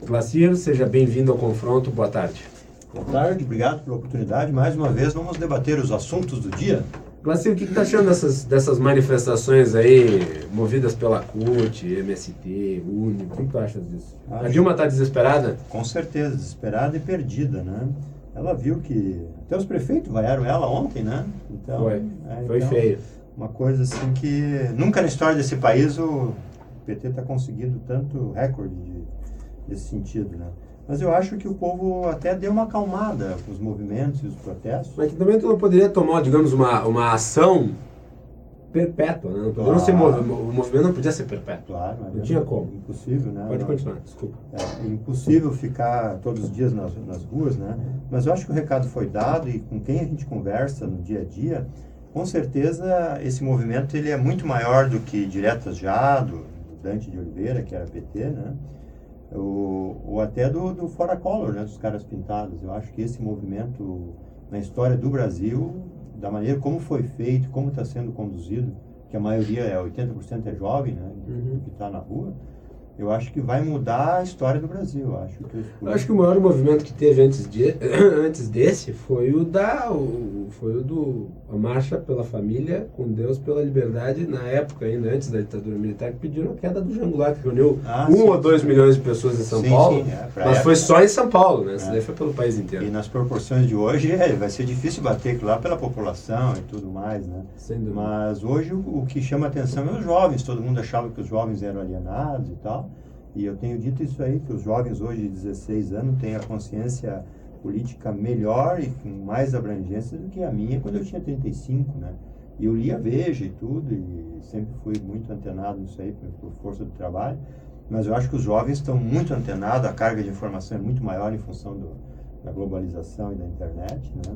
Glacier, seja bem-vindo ao Confronto, boa tarde. Boa tarde, obrigado pela oportunidade. Mais uma vez vamos debater os assuntos do dia. Glacier, o que está achando dessas manifestações aí, movidas pela CUT, MST, UNE, o que tu achas disso? A Dilma está desesperada? Com certeza, desesperada e perdida, né? Ela viu que até os prefeitos vaiaram ela ontem, né? Então, foi feio. Uma coisa assim que nunca na história desse país o PT está conseguindo tanto recorde nesse sentido, né? Mas eu acho que o povo até deu uma acalmada com os movimentos e os protestos. Mas que também tu não poderia tomar, digamos, uma ação perpétua, né? Não ser o movimento não podia ser perpétuo. Claro, não tinha como. Impossível, né? Pode continuar, desculpa. É impossível ficar todos os dias nas ruas, né? Mas eu acho que o recado foi dado e com quem a gente conversa no dia a dia, com certeza esse movimento ele é muito maior do que Diretas Já, do Dante de Oliveira, que era PT, né? Ou até do Fora Collor, né? Dos caras pintados. Eu acho que esse movimento na história do Brasil, da maneira como foi feito, como está sendo conduzido, que a maioria 80% é jovem, né? Que está na rua, eu acho que vai mudar a história do Brasil. Eu acho que o maior movimento que teve antes desse foi a Marcha pela Família, com Deus pela Liberdade, na época ainda, antes da ditadura militar, que pediram a queda do Jango Goulart, que reuniu 1 ou 2 milhões de pessoas em São Paulo, mas foi só em São Paulo, né? Isso daí foi pelo país inteiro. E nas proporções de hoje, vai ser difícil bater aquilo lá pela população e tudo mais, né? Sem dúvida. Mas hoje o que chama atenção é os jovens. Todo mundo achava que os jovens eram alienados e tal. E eu tenho dito isso aí, que os jovens hoje de 16 anos têm a consciência política melhor e com mais abrangência do que a minha quando eu tinha 35, né? E eu lia Veja e tudo, e sempre fui muito antenado nisso aí por força do trabalho. Mas eu acho que os jovens estão muito antenados, a carga de informação é muito maior em função da globalização e da internet, né?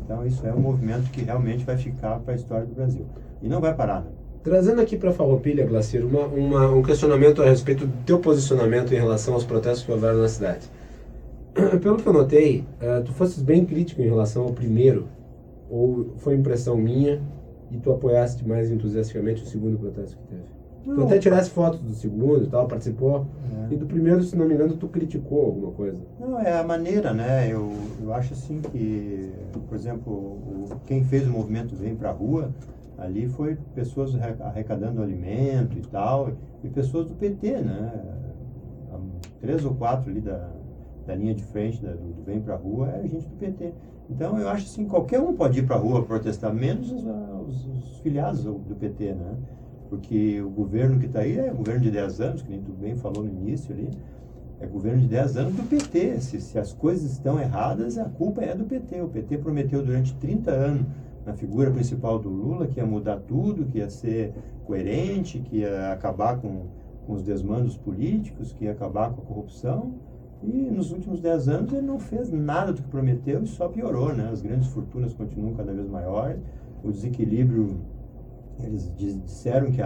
Então isso é um movimento que realmente vai ficar para a história do Brasil. E não vai parar, né? Trazendo aqui para Farroupilha, Glacier, um questionamento a respeito do teu posicionamento em relação aos protestos que houveram na cidade. Pelo que eu notei, tu fosses bem crítico em relação ao primeiro, ou foi impressão minha, e tu apoiaste mais entusiasticamente o segundo protesto que teve? Não. Tu até tirasse fotos do segundo e tal, participou, e do primeiro, se não me engano, tu criticou alguma coisa. Não, é a maneira, né? Eu acho assim que, por exemplo, quem fez o movimento Vem Pra Rua, ali foi pessoas arrecadando alimento e tal, e pessoas do PT, né? 3 ou 4 ali da linha de frente do Vem Pra Rua é gente do PT. Então eu acho assim, qualquer um pode ir pra rua protestar, menos os filiados do PT, né? Porque o governo que está aí é governo de 10 anos, que nem tu bem falou no início ali, é governo de 10 anos do PT. Se as coisas estão erradas, a culpa é do PT. O PT prometeu durante 30 anos, na figura principal do Lula, que ia mudar tudo, que ia ser coerente, que ia acabar com os desmandos políticos, que ia acabar com a corrupção. E nos últimos 10 anos ele não fez nada do que prometeu e só piorou, né? As grandes fortunas continuam cada vez maiores, o desequilíbrio, eles disseram que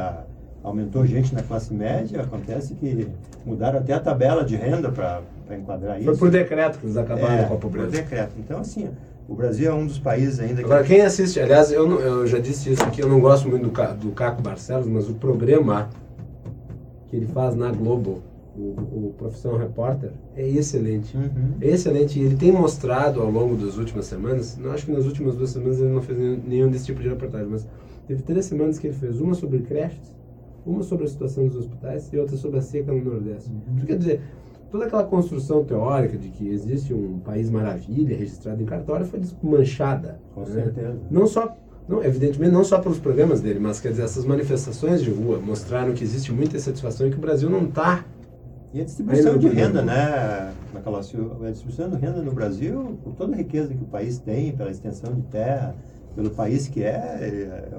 aumentou gente na classe média, acontece que mudaram até a tabela de renda para enquadrar isso. Foi por decreto que eles acabaram com a pobreza. Por decreto. Então, assim, o Brasil é um dos países ainda que... Agora, quem assiste, aliás, eu já disse isso aqui, eu não gosto muito do Caco Barcelos, mas o programa que ele faz na Globo, o Profissão Repórter, é excelente. É excelente. E ele tem mostrado ao longo das últimas semanas, não acho que nas últimas 2 semanas ele não fez nenhum desse tipo de reportagem, mas teve 3 semanas que ele fez uma sobre creches, uma sobre a situação dos hospitais e outra sobre a seca no Nordeste. Quer dizer, toda aquela construção teórica de que existe um país maravilha registrado em cartório foi desmanchada. Com certeza. Evidentemente não só pelos programas dele, mas quer dizer, essas manifestações de rua mostraram que existe muita insatisfação e que o Brasil não está. E a distribuição de renda, né? A distribuição de renda no Brasil, por toda a riqueza que o país tem, pela extensão de terra, pelo país que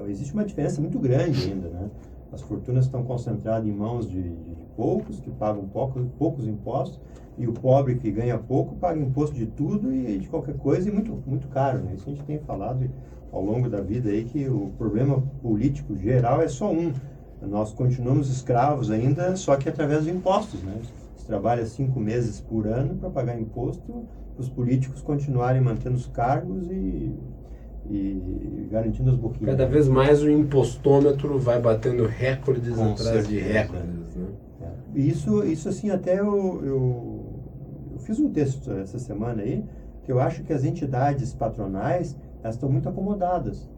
existe uma diferença muito grande ainda, né? As fortunas estão concentradas em mãos de poucos, que pagam poucos impostos, e o pobre que ganha pouco paga imposto de tudo e de qualquer coisa, e muito, muito caro, né? Isso a gente tem falado ao longo da vida aí, que o problema político geral é só um. Nós continuamos escravos ainda, só que através de impostos, né? Se trabalha 5 meses por ano para pagar imposto, os políticos continuarem mantendo os cargos e garantindo as boquinhas. Cada vez mais o impostômetro vai batendo recordes atrás de recordes, né? Isso assim, até eu fiz um texto essa semana aí, que eu acho que as entidades patronais, elas estão muito acomodadas.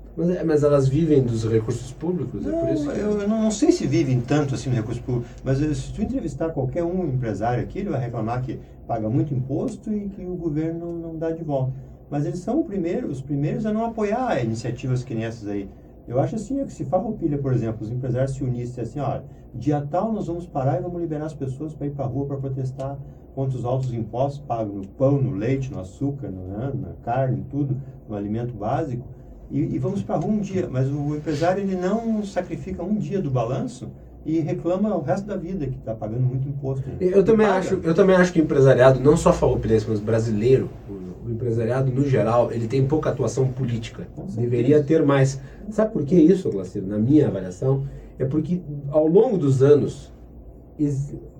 Mas elas vivem dos recursos públicos? Não, é por isso que... eu não sei se vivem tanto assim no recurso público, mas se tu entrevistar qualquer um empresário aqui, ele vai reclamar que paga muito imposto e que o governo não dá de volta. Mas eles são os primeiros a não apoiar iniciativas que nem essas aí. Eu acho assim, que se Farroupilha, por exemplo, os empresários se unissem assim, olha, dia tal nós vamos parar e vamos liberar as pessoas para ir para a rua para protestar contra os altos impostos pagos no pão, no leite, no açúcar, na carne, tudo, no alimento básico, e vamos para a rua um dia. Mas o empresário, ele não sacrifica um dia do balanço e reclama o resto da vida, que está pagando muito imposto. Eu também acho que o empresariado, não só farroupilhense, mas brasileiro, o empresariado no geral, ele tem pouca atuação política. Deveria ter mais. Sabe por que isso, Glacir? Na minha avaliação, é porque ao longo dos anos,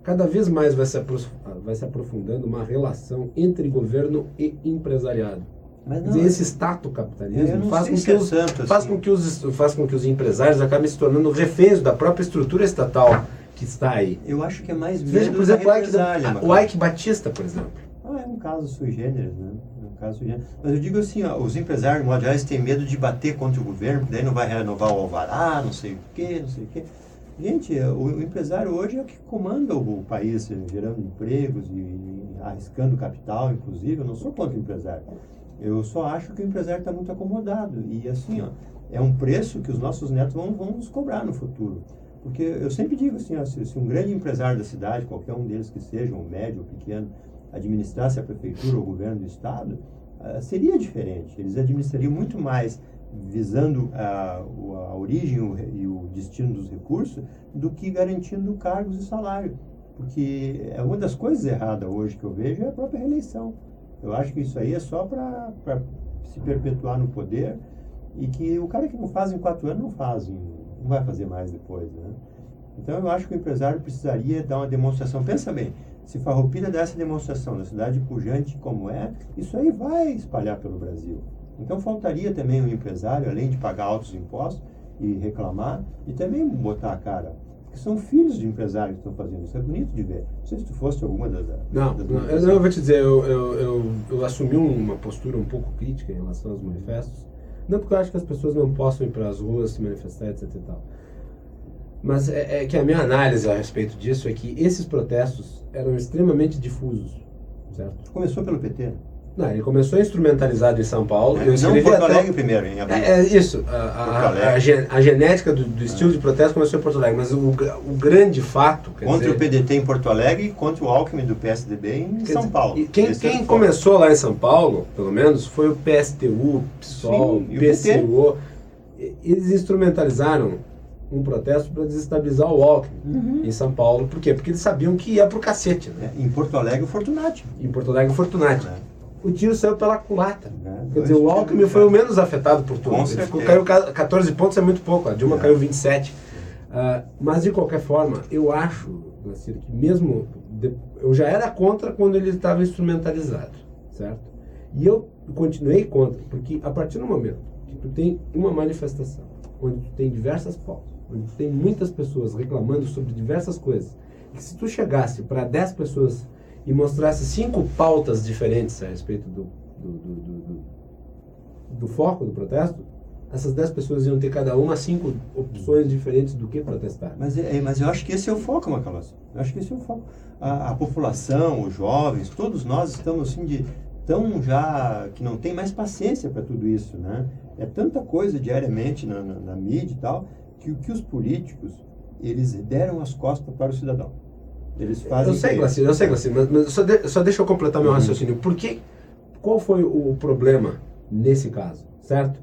cada vez mais vai se aprofundando uma relação entre governo e empresariado. Mas não, esse estato-capitalismo faz com que os empresários acabem se tornando reféns da própria estrutura estatal que está aí. Eu acho que é mais Veja, por exemplo, o Ike Batista, por exemplo. É um caso sui generis, né? Mas eu digo assim, ó, os empresários, de modo geral, têm medo de bater contra o governo, porque daí não vai renovar o alvará, não sei o quê. Gente, o empresário hoje é o que comanda o país, gerando empregos e arriscando capital, inclusive. Eu não sou contra o empresário. Eu só acho que o empresário está muito acomodado. E assim, ó, é um preço que os nossos netos vão nos cobrar no futuro. Porque eu sempre digo assim, ó, se um grande empresário da cidade, qualquer um deles que seja, um médio ou pequeno, administrasse a prefeitura ou o governo do estado, seria diferente. Eles administrariam muito mais visando a origem e o destino dos recursos do que garantindo cargos e salário. Porque uma das coisas erradas hoje que eu vejo é a própria reeleição. Eu acho que isso aí é só para se perpetuar no poder e que o cara que não faz em 4 anos não vai fazer mais depois, né? Então eu acho que o empresário precisaria dar uma demonstração. Pensa bem, se Farroupilha der essa demonstração na cidade pujante como é, isso aí vai espalhar pelo Brasil. Então faltaria também um empresário, além de pagar altos impostos e reclamar, e também botar a cara. Porque são filhos de empresários que estão fazendo isso. É bonito de ver. Não sei se tu fosse alguma das... Eu vou te dizer, eu assumi uma postura um pouco crítica em relação aos manifestos. Não porque eu acho que as pessoas não possam ir para as ruas se manifestar, etc e tal. Mas é que a minha análise a respeito disso é que esses protestos eram extremamente difusos, certo? Começou pelo PT? Não, ele começou instrumentalizado em São Paulo. Não em Porto Alegre primeiro, em abril. Isso. A genética do estilo de protesto começou em Porto Alegre, mas o grande fato... Contra o PDT em Porto Alegre e contra o Alckmin do PSDB em São Paulo. Quem começou lá em São Paulo, pelo menos, foi o PSTU, PSOL, PCO. Eles instrumentalizaram um protesto para desestabilizar o Alckmin em São Paulo. Por quê? Porque eles sabiam que ia pro cacete. Né? Em Porto Alegre, o Fortunati. O tiro saiu pela culatra. Quer dizer, o Alckmin foi o menos afetado por tudo. Ele caiu 14 pontos, é muito pouco. A Dilma caiu 27. Mas, de qualquer forma, eu acho, Glacir, que mesmo... eu já era contra quando ele estava instrumentalizado, certo? E eu continuei contra, porque a partir do momento que tu tem uma manifestação, onde tu tem diversas pautas, onde tu tem muitas pessoas reclamando sobre diversas coisas, que se tu chegasse para 10 pessoas e mostrasse 5 pautas diferentes a respeito do foco do protesto, essas 10 pessoas iam ter cada uma 5 opções diferentes do que protestar. Mas eu acho que esse é o foco, Macalossi. Eu acho que esse é o foco. A população, os jovens, todos nós estamos assim tão já que não tem mais paciência para tudo isso, né? É tanta coisa diariamente na mídia e tal, que os políticos, eles deram as costas para o cidadão. Eles fazem... Eu sei, Glacir, mas só deixa eu completar meu raciocínio. Qual foi o problema nesse caso, certo?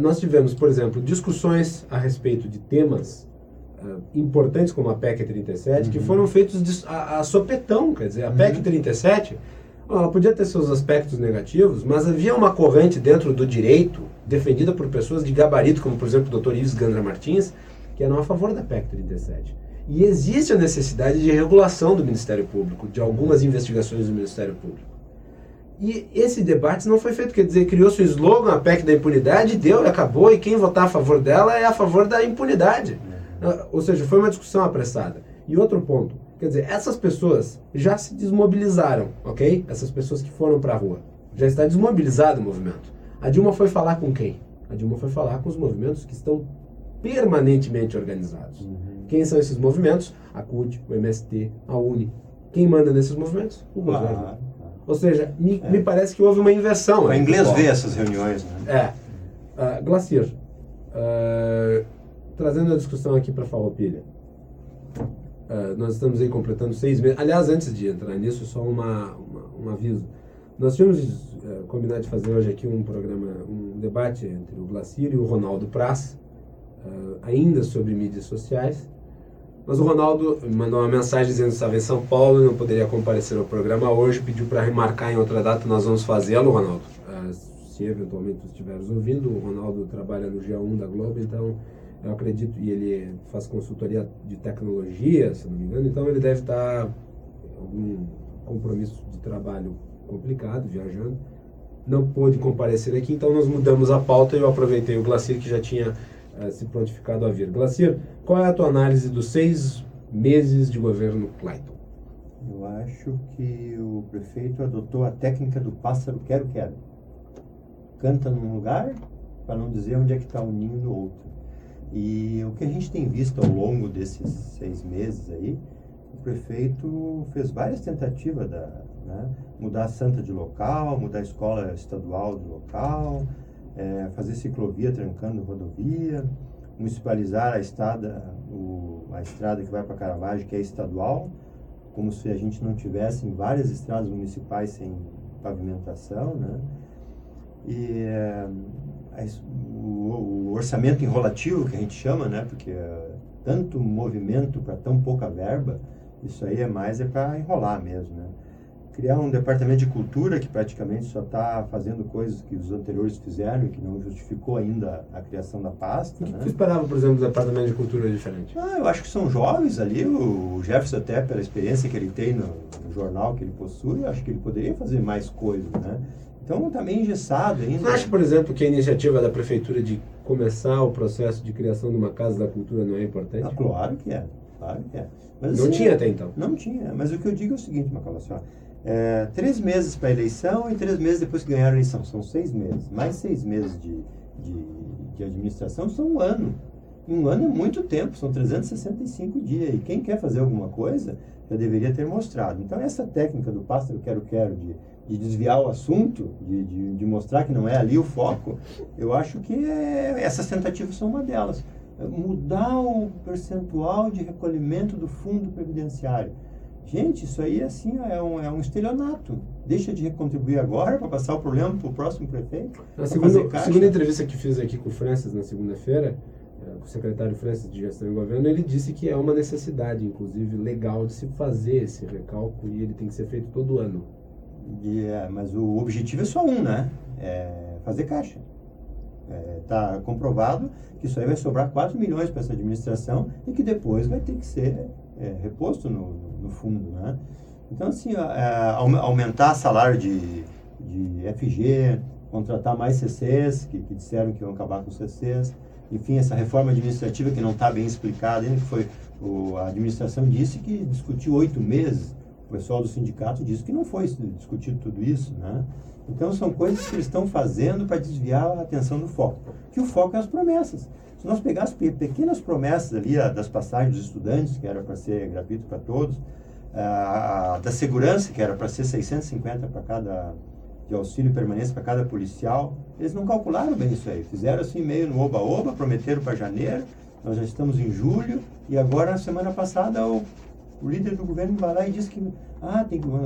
Nós tivemos, por exemplo, discussões a respeito de temas importantes como a PEC 37, que foram feitos a sopetão. Quer dizer, a PEC 37, ela podia ter seus aspectos negativos, mas havia uma corrente dentro do direito, defendida por pessoas de gabarito, como por exemplo o Dr. Ives Gandra Martins, que eram a favor da PEC 37. E existe a necessidade de regulação do Ministério Público, de algumas investigações do Ministério Público. E esse debate não foi feito, quer dizer, criou-se o slogan, a PEC da impunidade, deu e acabou, e quem votar a favor dela é a favor da impunidade. Ou seja, foi uma discussão apressada. E outro ponto, Quer dizer, essas pessoas já se desmobilizaram, ok? Essas pessoas que foram para a rua. Já está desmobilizado o movimento. A Dilma foi falar com quem? A Dilma foi falar com os movimentos que estão permanentemente organizados. Quem são esses movimentos? A CUT, o MST, a UNE. Quem manda nesses movimentos? O governo. Ou seja, me parece que houve uma inversão. O inglês vê essas reuniões, né? Glacier, trazendo a discussão aqui para Farroupilha. Nós estamos aí completando 6 meses. Aliás, antes de entrar nisso, só um aviso. Nós tínhamos combinado de fazer hoje aqui um debate entre o Glacier e o Ronaldo Praz, ainda sobre mídias sociais. Mas o Ronaldo mandou uma mensagem dizendo que estava em São Paulo e não poderia comparecer ao programa hoje, pediu para remarcar em outra data, nós vamos fazê-lo, Ronaldo. Se eventualmente tu estiveres ouvindo, o Ronaldo trabalha no G1 da Globo, então eu acredito, e ele faz consultoria de tecnologia, se não me engano, então ele deve estar em algum compromisso de trabalho complicado, viajando. Não pôde comparecer aqui, então nós mudamos a pauta e eu aproveitei o Glacier que já tinha se prontificado a vir. Glacier, qual é a tua análise dos 6 meses de governo Clayton? Eu acho que o prefeito adotou a técnica do pássaro quero-quero. Canta num lugar para não dizer onde é que está o ninho no outro. E o que a gente tem visto ao longo desses 6 meses aí, o prefeito fez várias tentativas, mudar a Santa de local, mudar a escola estadual de local, fazer ciclovia trancando rodovia, municipalizar a estrada que vai para Caravaggio, que é estadual, como se a gente não tivesse em várias estradas municipais sem pavimentação, né? E o orçamento enrolativo, que a gente chama, né? Porque tanto movimento para tão pouca verba, isso aí é para enrolar mesmo, né? Criar um departamento de cultura que praticamente só está fazendo coisas que os anteriores fizeram e que não justificou ainda a criação da pasta. O que você esperava, por exemplo, do departamento de cultura diferente? Eu acho que são jovens ali, o Jefferson até pela experiência que ele tem no jornal que ele possui, eu acho que ele poderia fazer mais coisas, né? Então está meio engessado ainda. Você acha, por exemplo, que a iniciativa da prefeitura de começar o processo de criação de uma Casa da Cultura não é importante? Claro que é, claro que é. Mas, não tinha até então? Não tinha, mas o que eu digo é o seguinte, Macau, 3 meses para a eleição e 3 meses depois que ganharam a eleição. São 6 meses. Mais 6 meses de administração são 1 ano. E 1 ano é muito tempo, são 365 dias. E quem quer fazer alguma coisa já deveria ter mostrado. Então essa técnica do pássaro quero-quero de desviar o assunto, de mostrar que não é ali o foco, eu acho que essas tentativas são uma delas. Mudar o percentual de recolhimento do fundo previdenciário. Gente, isso aí assim, é um estelionato. Deixa de contribuir agora para passar o problema para o próximo prefeito. Na segunda entrevista que fiz aqui com o Francis na segunda-feira, com o secretário Francis de Gestão e Governo, ele disse que é uma necessidade, inclusive legal, de se fazer esse recálculo e ele tem que ser feito todo ano. Mas o objetivo é só né? Fazer caixa. Está comprovado que isso aí vai sobrar 4 milhões para essa administração e que depois vai ter que ser reposto no fundo, né? Então, assim, aumentar salário de FG, contratar mais CCs, que disseram que iam acabar com os CCs, enfim, essa reforma administrativa que não está bem explicada ainda, que a administração disse que discutiu 8 meses, o pessoal do sindicato disse que não foi discutido tudo isso, né? Então, são coisas que eles estão fazendo para desviar a atenção do foco, que o foco é as promessas. Se nós pegássemos pequenas promessas ali, das passagens dos estudantes, que era para ser gratuito para todos, da segurança, que era para ser 650 para cada, de auxílio e permanência para cada policial, eles não calcularam bem isso aí. Fizeram assim meio no oba-oba, prometeram para janeiro, nós já estamos em julho, e agora, na semana passada, o líder do governo vai lá e diz que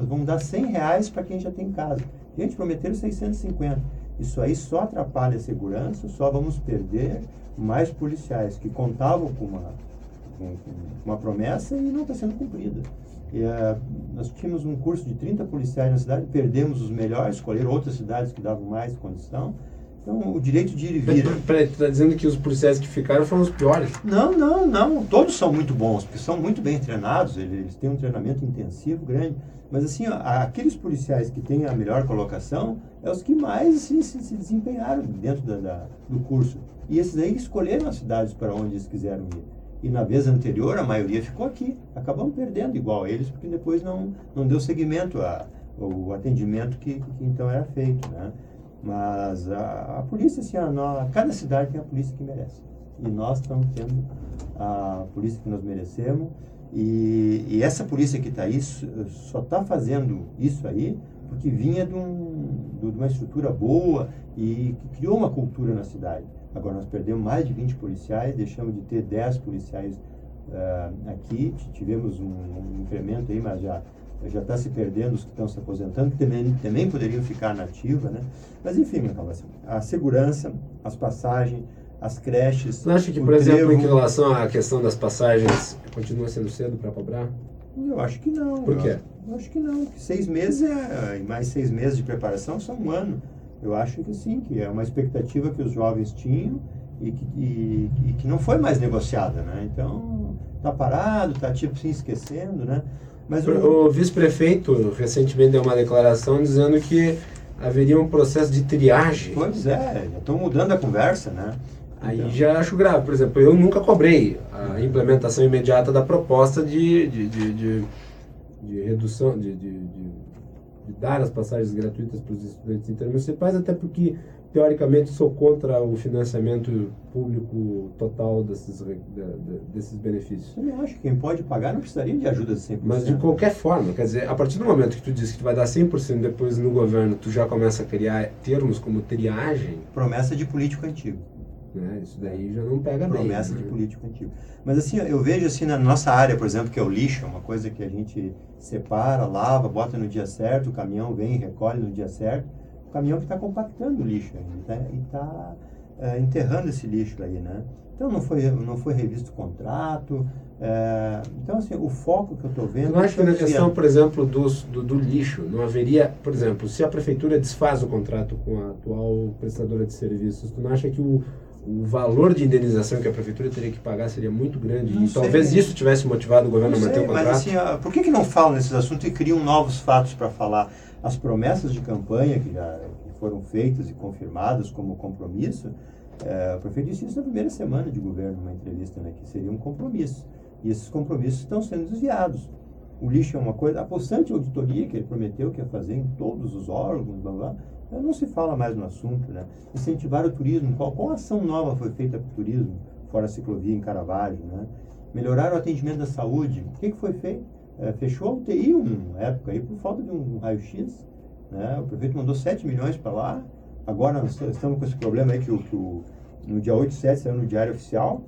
vamos dar R$100 para quem já tem casa. Gente, prometeram 650. Isso aí só atrapalha a segurança, só vamos perder mais policiais que contavam com uma promessa e não está sendo cumprida. Nós tínhamos um curso de 30 policiais na cidade, perdemos os melhores, escolheram outras cidades que davam mais condição. Então, o direito de ir e vir... Peraí, tu está dizendo que os policiais que ficaram foram os piores? Não. Todos são muito bons, porque são muito bem treinados, eles têm um treinamento intensivo grande. Mas, assim, aqueles policiais que têm a melhor colocação é os que mais assim, se desempenharam dentro do curso. E esses aí escolheram as cidades para onde eles quiseram ir. E na vez anterior, a maioria ficou aqui. Acabamos perdendo igual eles, porque depois não deu seguimento ao atendimento que então era feito, né? Mas a polícia, assim, cada cidade tem a polícia que merece. E nós estamos tendo a polícia que nós merecemos. E essa polícia que está aí só está fazendo isso aí porque vinha de uma estrutura boa e que criou uma cultura na cidade. Agora nós perdemos mais de 20 policiais, deixamos de ter 10 policiais aqui, tivemos um incremento aí, mas já está se perdendo os que estão se aposentando, que também poderiam ficar na ativa, né? Mas enfim, assim, a segurança, as passagens, as creches... Você acha que, por exemplo, em relação à questão das passagens, continua sendo cedo para cobrar? Eu acho que não. Por quê? Eu acho que não. 6 meses e mais 6 meses de preparação são 1 ano. Eu acho que sim, que é uma expectativa que os jovens tinham e que não foi mais negociada, né? Então, tá parado, tá tipo se esquecendo, né? Mas o vice-prefeito recentemente deu uma declaração dizendo que haveria um processo de triagem. Pois é, já estão mudando a conversa, né? Aí então, já acho grave. Por exemplo, eu nunca cobrei a implementação imediata da proposta de redução, de dar as passagens gratuitas para os estudantes intermunicipais, até porque, teoricamente, sou contra o financiamento público total desses benefícios. Eu acho que quem pode pagar não precisaria de ajuda de 100%. Mas, de qualquer forma, quer dizer, a partir do momento que tu diz que tu vai dar 100%, depois no governo tu já começa a criar termos como triagem... Promessa de político antigo. Né? Isso daí já não pega bem. Promessa de político antigo. Mas assim, eu vejo assim na nossa área, por exemplo, que é o lixo, é uma coisa que a gente separa, lava, bota no dia certo, o caminhão vem e recolhe no dia certo. O caminhão que está compactando o lixo e está enterrando esse lixo aí, né? Então não foi revisto o contrato. Então assim, o foco que eu estou vendo... Eu acho que na questão, por exemplo, do lixo, não haveria, por exemplo, se a prefeitura desfaz o contrato com a atual prestadora de serviços, tu não acha que o valor de indenização que a prefeitura teria que pagar seria muito grande? Não e sei. Talvez isso tivesse motivado o governo a manter o contrato? Mas assim, por que não falam nesses assuntos e criam novos fatos para falar? As promessas de campanha que foram feitas e confirmadas como compromisso, o prefeito disse isso na primeira semana de governo, numa entrevista, né, que seria um compromisso. E esses compromissos estão sendo desviados. O lixo é uma coisa, a possante auditoria que ele prometeu que ia fazer em todos os órgãos, blá, blá, não se fala mais no assunto, né? Incentivar o turismo, qual ação nova foi feita para o turismo, fora a ciclovia em Caravaggio, né? Melhorar o atendimento da saúde, o que foi feito? Fechou a UTI uma época aí por falta de um raio-x, né? O prefeito mandou 7 milhões para lá, agora nós estamos com esse problema aí que no dia 8/7 saiu no Diário Oficial,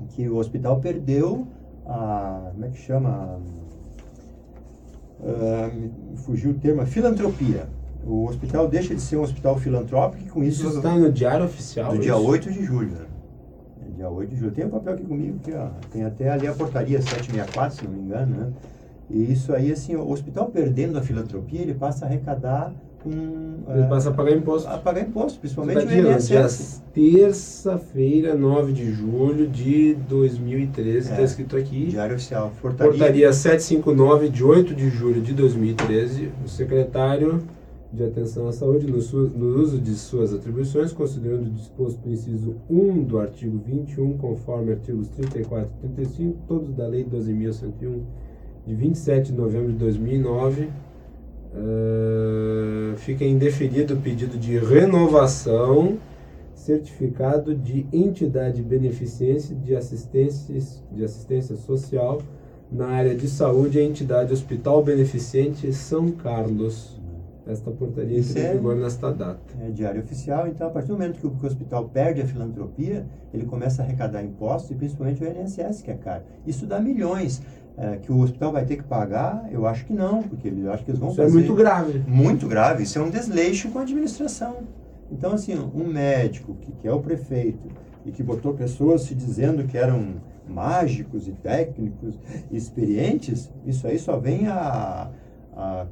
que o hospital perdeu como é que chama? Fugiu o termo, a filantropia. O hospital deixa de ser um hospital filantrópico e com isso... Isso está no Diário Oficial? Do dia 8 de julho. Né? Dia 8 de julho. Tem um papel aqui comigo, aqui, ó. Tem até ali a portaria 764, se não me engano, né? E isso aí, assim, o hospital perdendo a filantropia, ele passa a arrecadar ele passa a pagar imposto. A pagar imposto, principalmente no INSS. Terça-feira, 9 de julho de 2013, está escrito aqui. Diário Oficial. Portaria 759, de 8 de julho de 2013, o secretário de Atenção à Saúde, no uso de suas atribuições, considerando o disposto no inciso 1 do artigo 21, conforme artigos 34 e 35, todos da Lei 12.101, de 27 de novembro de 2009, fica indeferido o pedido de renovação, certificado de entidade beneficente de assistência social na área de saúde, a entidade Hospital Beneficente São Carlos. Esta portaria entra em vigor nesta data. É Diário Oficial, então a partir do momento que o hospital perde a filantropia, ele começa a arrecadar impostos e principalmente o INSS, que é caro. Isso dá milhões. Que o hospital vai ter que pagar, eu acho que não, porque eu acho que eles vão fazer... Isso é muito grave. Muito grave, isso é um desleixo com a administração. Então, assim, um médico que é o prefeito e que botou pessoas se dizendo que eram mágicos e técnicos e experientes, isso aí só vem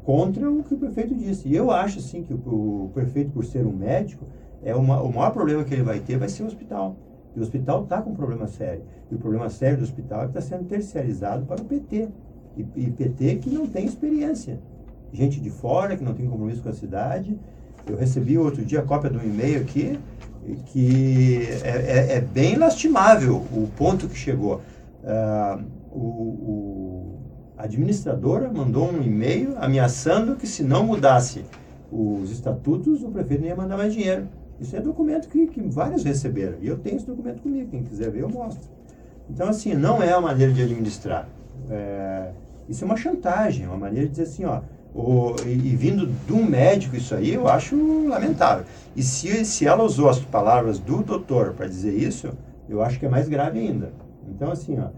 contra o que o prefeito disse. E eu acho, assim, que o prefeito, por ser um médico, o maior problema que ele vai ter vai ser o hospital. E o hospital está com um problema sério. E o problema sério do hospital é que está sendo terciarizado para o PT. E PT que não tem experiência. Gente de fora, que não tem compromisso com a cidade. Eu recebi outro dia a cópia de um e-mail aqui, que é bem lastimável o ponto que chegou. A administradora mandou um e-mail ameaçando que se não mudasse os estatutos, o prefeito não ia mandar mais dinheiro. Isso é documento que vários receberam. E eu tenho esse documento comigo, quem quiser ver eu mostro. Então, assim, não é uma maneira de administrar. Isso é uma chantagem, uma maneira de dizer assim, ó, e vindo de um médico isso aí, eu acho lamentável. E se ela usou as palavras do doutor para dizer isso, eu acho que é mais grave ainda. Então, assim, ó,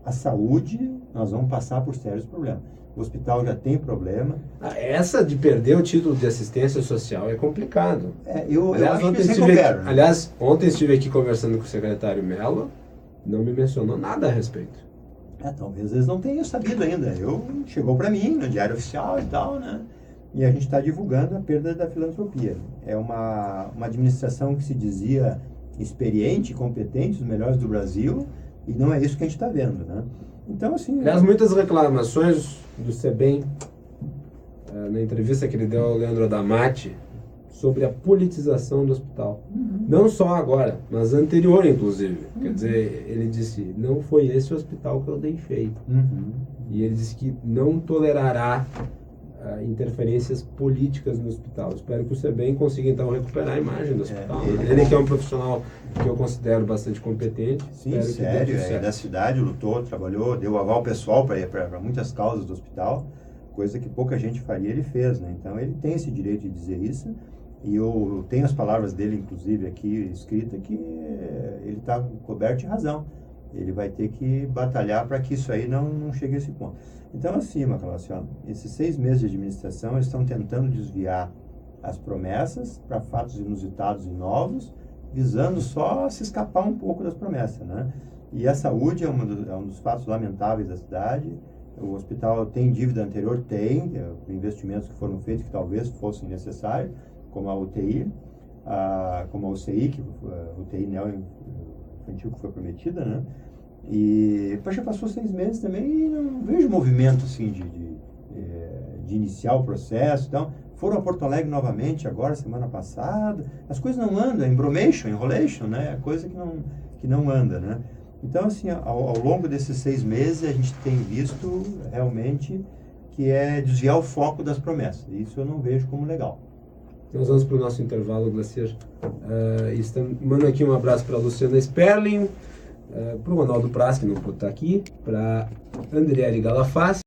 a saúde, nós vamos passar por sérios problemas. O hospital já tem problema. Essa de perder o título de assistência social é complicado. Eu acho que isso é aliás, ontem estive aqui conversando com o secretário Mello, não me mencionou nada a respeito. Talvez eles não tenham sabido ainda. Chegou para mim no Diário Oficial e tal, né? E a gente está divulgando a perda da filantropia. É uma administração que se dizia experiente, competente, os melhores do Brasil, e não é isso que a gente está vendo, né? Então, assim... Aliás, muitas reclamações do SEBEM, na entrevista que ele deu ao Leandro Adamati, sobre a politização do hospital. Não só agora, mas anterior, inclusive. Quer dizer, ele disse, não foi esse o hospital que eu deixei. E ele disse que não tolerará interferências políticas no hospital. Espero que o SEBEM consiga, então, recuperar a imagem do hospital. Ele que é um profissional que eu considero bastante competente. Sim, sério, é da cidade, lutou, trabalhou, deu aval pessoal para muitas causas do hospital, coisa que pouca gente faria, ele fez, né? Então, ele tem esse direito de dizer isso. E eu tenho as palavras dele, inclusive, aqui escrita, que ele está coberto de razão. Ele vai ter que batalhar para que isso aí não chegue a esse ponto. Então, assim, Macalossi, esses 6 meses de administração, eles estão tentando desviar as promessas para fatos inusitados e novos, visando só se escapar um pouco das promessas, né? E a saúde é um dos fatos lamentáveis da cidade. O hospital tem dívida anterior? Tem, investimentos que foram feitos que talvez fossem necessários, como a UTI, como a UCI, UTI neo-infantil que foi prometida, né? E já passou 6 meses também e não vejo movimento assim de iniciar o processo. Então, foram a Porto Alegre novamente agora, semana passada. As coisas não andam, enrolation, né? É coisa que não anda, né? Então, assim, ao longo desses 6 meses, a gente tem visto realmente que é desviar o foco das promessas. Isso eu não vejo como legal. Nós vamos para o nosso intervalo, Glacier. Mando aqui um abraço para a Luciana Sperling, para o Ronaldo Praz, que não pôde estar aqui, para a Andriele Galafaz.